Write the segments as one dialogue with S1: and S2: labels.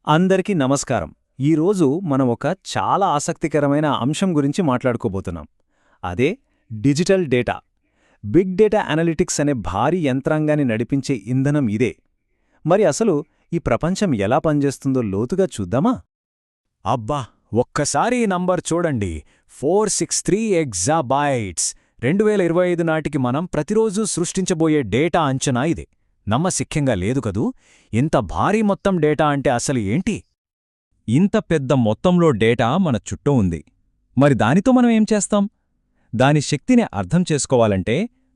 S1: అందరికీ నమస్కారం. ఈరోజు మనం ఒక చాలా ఆసక్తికరమైన అంశం గురించి మాట్లాడుకోబోతున్నాం. అదే digital data. Big data analytics అనే భారీ యంత్రాంగాన్ని నడిపించే ఇంధనం ఇదే. మరి అసలు ఈ ప్రపంచం ఎలా పనిచేస్తుందో లోతుగా చూద్దామా?
S2: అబ్బా, ఒక్కసారి ఈ నంబర్ చూడండి. 463 ఎగ్జాబైట్స్. 2025 నాటికి మనం ప్రతిరోజూ సృష్టించబోయే డేటా అంచనా ఇది. నమ్మశక్యంగా లేదు కదూ! ఇంత భారీ మొత్తం డేటా అంటే అసలు ఏంటి? ఇంత పెద్ద మొత్తంలో డేటా మన చుట్టూ ఉంది. మరి దానితో మనం ఏం చేస్తాం? దాని శక్తిని అర్థం చేసుకోవాలంటే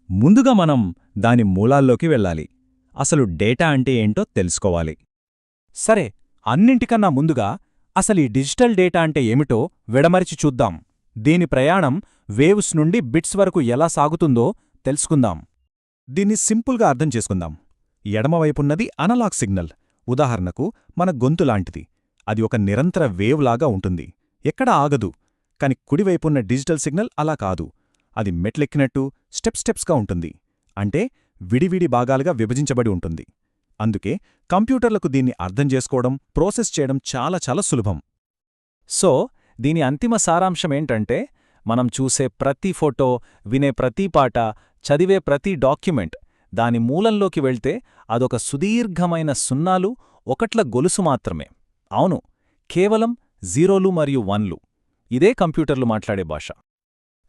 S2: ముందుగా మనం దాని మూలాల్లోకి వెళ్ళాలి. అసలు డేటా అంటే ఏంటో తెలుసుకోవాలి.
S1: సరే, అన్నింటికన్నా ముందుగా అసలు ఈ డిజిటల్ డేటా అంటే ఏమిటో విడమరిచి చూద్దాం. దీని ప్రయాణం వేవ్స్ నుండి బిట్స్ వరకు ఎలా సాగుతుందో తెలుసుకుందాం. దీన్ని సింపుల్గా అర్థం చేసుకుందాం. ఎడమవైపున్నది అనలాగ్ సిగ్నల్. ఉదాహరణకు మన గొంతులాంటిది. అది ఒక నిరంతర వేవ్ లాగా ఉంటుంది, ఎక్కడా ఆగదు. కాని కుడివైపున్న డిజిటల్ సిగ్నల్ అలా కాదు. అది మెట్లెక్కినట్టు స్టెప్స్గా ఉంటుంది. అంటే విడివిడి భాగాలుగా విభజించబడి ఉంటుంది. అందుకే కంప్యూటర్లకు దీన్ని అర్థం చేసుకోవడం, ప్రాసెస్ చేయడం చాలా చాలా సులభం. సో దీని అంతిమ సారాంశమేంటంటే, మనం చూసే ప్రతి ఫోటో, వినే ప్రతి పాట, చదివే ప్రతి డాక్యుమెంట్ దాని మూలంలోకి వెళ్తే అదొక సుదీర్ఘమైన సున్నాలు, ఒకట్ల గొలుసు మాత్రమే. అవును, కేవలం జీరోలు మరియు వన్లు. ఇదే కంప్యూటర్లు మాట్లాడే భాష.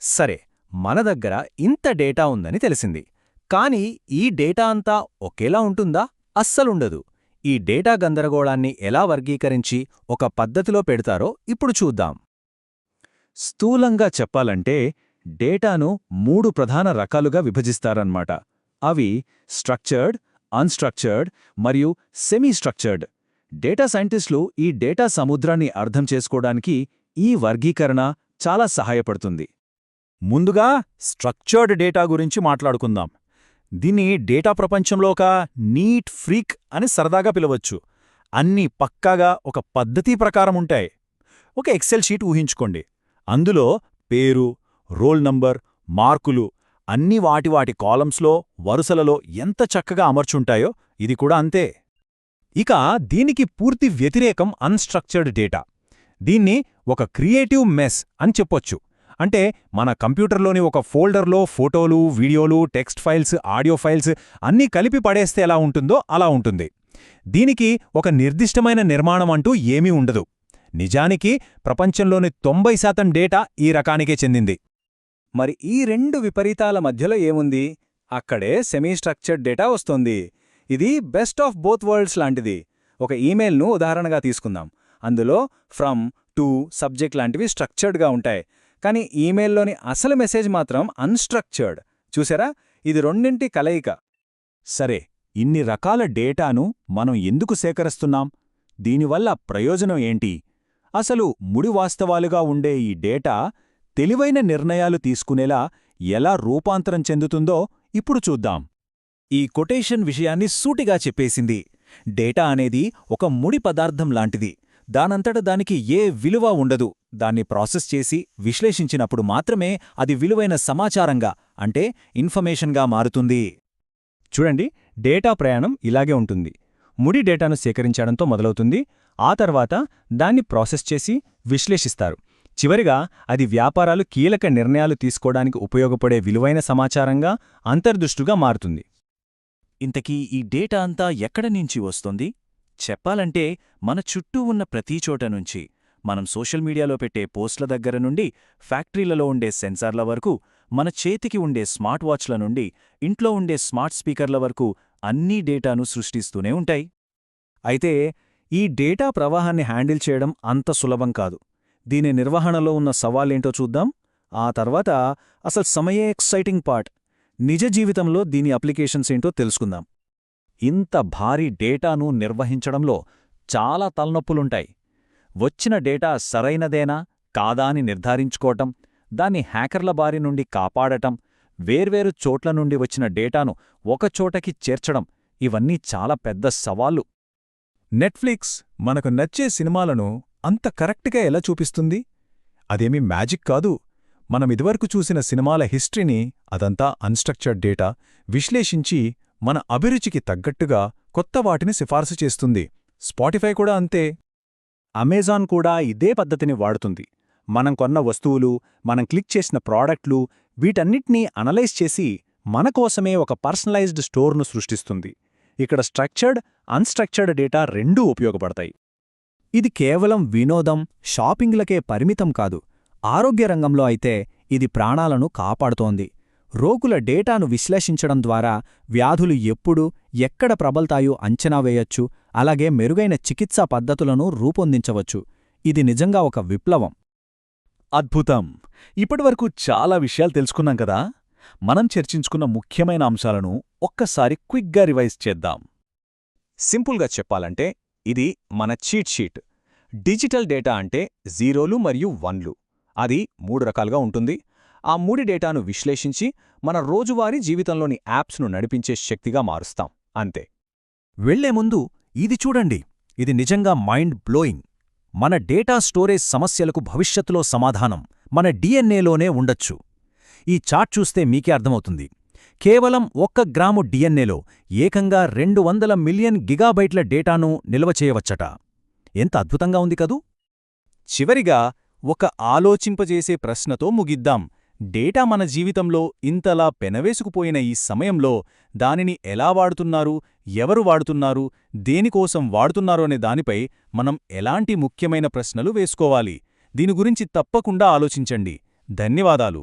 S1: సరే, మన దగ్గర ఇంత డేటా ఉందని తెలిసింది. కాని ఈ డేటా అంతా ఒకేలా ఉంటుందా? అస్సలుండదు. ఈ డేటా గందరగోళాన్ని ఎలా వర్గీకరించి ఒక పద్ధతిలో పెడతారో ఇప్పుడు చూద్దాం.
S2: స్థూలంగా చెప్పాలంటే డేటాను 3 ప్రధాన రకాలుగా విభజిస్తారన్నమాట. అవి స్ట్రక్చర్డ్, అన్స్ట్రక్చర్డ్ మరియు సెమీ స్ట్రక్చర్డ్. డేటా సైంటిస్టులు ఈ డేటా సముద్రాన్ని అర్థం చేసుకోవడానికి ఈ వర్గీకరణ చాలా సహాయపడుతుంది.
S1: ముందుగా స్ట్రక్చర్డ్ డేటా గురించి మాట్లాడుకుందాం. దీన్ని డేటా ప్రపంచంలో ఒక నీట్ ఫ్రీక్ అని సరదాగా పిలవచ్చు. అన్నీ పక్కాగా ఒక పద్ధతి ప్రకారం ఉంటాయి. ఒక ఎక్సెల్ షీట్ ఊహించుకోండి. అందులో పేరు, రోల్ నంబర్, మార్కులు అన్నీ వాటి కాలమ్స్లో, వరుసలలో ఎంత చక్కగా అమర్చుంటాయో ఇది కూడా అంతే. ఇక దీనికి పూర్తి వ్యతిరేకం అన్స్ట్రక్చర్డ్ డేటా. దీన్ని ఒక క్రియేటివ్ మెస్ అని చెప్పొచ్చు. అంటే మన కంప్యూటర్లోని ఒక ఫోల్డర్లో ఫోటోలు, వీడియోలు, టెక్స్ట్ ఫైల్స్, ఆడియో ఫైల్స్ అన్నీ కలిపి పడేస్తే ఎలా ఉంటుందో అలా ఉంటుంది. దీనికి ఒక నిర్దిష్టమైన నిర్మాణం అంటూ ఏమీ ఉండదు. నిజానికి ప్రపంచంలోని 90% డేటా ఈ రకానికే చెందింది. మరి ఈ రెండు విపరీతాల మధ్యలో ఏముంది? అక్కడే సెమీ స్ట్రక్చర్డ్ డేటా వస్తోంది. ఇది బెస్ట్ ఆఫ్ బోత్ వరల్డ్స్ లాంటిది. ఒక ఈమెయిల్ను ఉదాహరణగా తీసుకుందాం. అందులో ఫ్రమ్, టు, సబ్జెక్ట్ లాంటివి స్ట్రక్చర్డ్గా ఉంటాయి. కానీ ఈమెయిల్లోని అసలు మెసేజ్ మాత్రం అన్స్ట్రక్చర్డ్. చూసారా? ఇది రెండింటి కలయిక.
S2: సరే, ఇన్ని రకాల డేటాను మనం ఎందుకు సేకరిస్తున్నాం? దీనివల్ల ప్రయోజనం ఏంటి? అసలు ముడి వాస్తవాలుగా ఉండే ఈ డేటా తెలివైన నిర్ణయాలు తీసుకునేలా ఎలా రూపాంతరం చెందుతుందో ఇప్పుడు చూద్దాం.
S1: ఈ కొటేషన్ విషయాన్ని సూటిగా చెప్పేసింది. డేటా అనేది ఒక ముడి పదార్థం లాంటిది. దానంతట దానికి ఏ విలువ ఉండదు. దాన్ని ప్రాసెస్ చేసి విశ్లేషించినప్పుడు మాత్రమే అది విలువైన సమాచారంగా, అంటే ఇన్ఫర్మేషన్గా మారుతుంది. చూడండి, డేటా ప్రయాణం ఇలాగే ఉంటుంది. ముడి డేటాను సేకరించడంతో మొదలవుతుంది. ఆ తర్వాత దాన్ని ప్రాసెస్ చేసి విశ్లేషిస్తారు. చివరిగా అది వ్యాపారాలు కీలక నిర్ణయాలు తీసుకోవడానికి ఉపయోగపడే విలువైన సమాచారంగా, అంతర్దృష్టుగా మారుతుంది.
S3: ఇంతకీ ఈ డేటా అంతా ఎక్కడి నుంచి వస్తోంది? చెప్పాలంటే మన చుట్టూ ఉన్న ప్రతి చోట నుంచి. మనం సోషల్ మీడియాలో పెట్టే పోస్ట్ల దగ్గర నుండి, ఫ్యాక్టరీలలో ఉండే సెన్సార్ల వరకు, మన చేతికి ఉండే స్మార్ట్ వాచ్ల నుండి, ఇంట్లో ఉండే స్మార్ట్ స్పీకర్ల వరకు అన్నీ డేటాను సృష్టిస్తూనే ఉంటాయి.
S1: అయితే ఈ డేటా ప్రవాహాన్ని హ్యాండిల్ చేయడం అంత సులభం కాదు. దీని నిర్వహణలో ఉన్న సవాలేంటో చూద్దాం. ఆ తర్వాత అసలు సమయే ఎక్సైటింగ్ పార్ట్. నిజ జీవితంలో దీని అప్లికేషన్స్ ఏంటో తెలుసుకుందాం. ఇంత భారీ డేటాను నిర్వహించడంలో చాలా తలనొప్పులుంటాయి. వచ్చిన డేటా సరైనదేనా కాదా అని నిర్ధారించుకోవటం, దాన్ని హ్యాకర్ల బారి నుండి కాపాడటం, వేర్వేరు చోట్ల నుండి వచ్చిన డేటాను ఒకచోటకి చేర్చడం, ఇవన్నీ చాలా పెద్ద సవాళ్లు.
S2: నెట్ఫ్లిక్స్ మనకు నచ్చే సినిమాలను అంత కరెక్ట్గా ఎలా చూపిస్తుంది? అదేమీ మ్యాజిక్ కాదు. మనమిదివరకు చూసిన సినిమాల హిస్టరీని, అదంతా అన్స్ట్రక్చర్డ్ డేటా విశ్లేషించి మన అభిరుచికి తగ్గట్టుగా కొత్త వాటిని సిఫార్సు చేస్తుంది. స్పాటిఫై కూడా అంతే.
S1: అమెజాన్ కూడా ఇదే పద్ధతిని వాడుతుంది. మనం కొన్న వస్తువులు, మనం క్లిక్ చేసిన ప్రాడక్ట్లు, వీటన్నిటినీ అనలైజ్ చేసి మన కోసమే ఒక పర్సనలైజ్డ్ స్టోర్ను సృష్టిస్తుంది. ఇక్కడ స్ట్రక్చర్డ్, అన్‌స్ట్రక్చర్డ్ డేటా రెండూ ఉపయోగపడతాయి.
S2: ఇది కేవలం వినోదం, షాపింగ్లకే పరిమితం కాదు. ఆరోగ్య రంగంలో అయితే ఇది ప్రాణాలను కాపాడుతోంది. రోగుల డేటాను విశ్లేషించడం ద్వారా వ్యాధులు ఎప్పుడు, ఎక్కడ ప్రబల్తాయో అంచనా వేయొచ్చు, అలాగే మెరుగైన చికిత్సా పద్ధతులను రూపొందించవచ్చు. ఇది నిజంగా ఒక విప్లవం.
S1: అద్భుతం! ఇప్పటివరకు చాలా విషయాలు తెలుసుకున్నాం కదా. మనం చర్చించుకున్న ముఖ్యమైన అంశాలను ఒక్కసారి క్విక్గా రివైజ్ చేద్దాం. సింపుల్గా చెప్పాలంటే ఇది మన చీట్ షీట్. డిజిటల్ డేటా అంటే 0లు మరియు 1లు. అది 3 రకాలుగా ఉంటుంది. ఆ 3 డేటాను విశ్లేషించి మన రోజువారీ జీవితంలోని యాప్స్ను నడిపించే శక్తిగా మారుస్తాం. అంతే.
S2: వెళ్లే ముందు ఇది చూడండి. ఇది నిజంగా మైండ్ బ్లోయింగ్. మన డేటా స్టోరేజ్ సమస్యలకు భవిష్యత్తులో సమాధానం మన డిఎన్ఏలోనే ఉండొచ్చు. ఈ చార్ట్ చూస్తే మీకే అర్థమవుతుంది. కేవలం 1 గ్రాము డిఎన్ఏలో ఏకంగా 200 మిలియన్ గిగాబైట్ల డేటాను నిల్వ చేయవచ్చట. ఎంత అద్భుతంగా ఉంది కదూ!
S1: చివరిగా ఒక ఆలోచింపజేసే ప్రశ్నతో ముగిద్దాం. డేటా మన జీవితంలో ఇంతలా పెనవేసుకుపోయిన ఈ సమయంలో దానిని ఎలా వాడుతున్నారు, ఎవరు వాడుతున్నారు, దేనికోసం వాడుతున్నారు అనే దానిపై మనం ఎలాంటి ముఖ్యమైన ప్రశ్నలు వేసుకోవాలి? దీని గురించి తప్పకుండా ఆలోచించండి. ధన్యవాదాలు.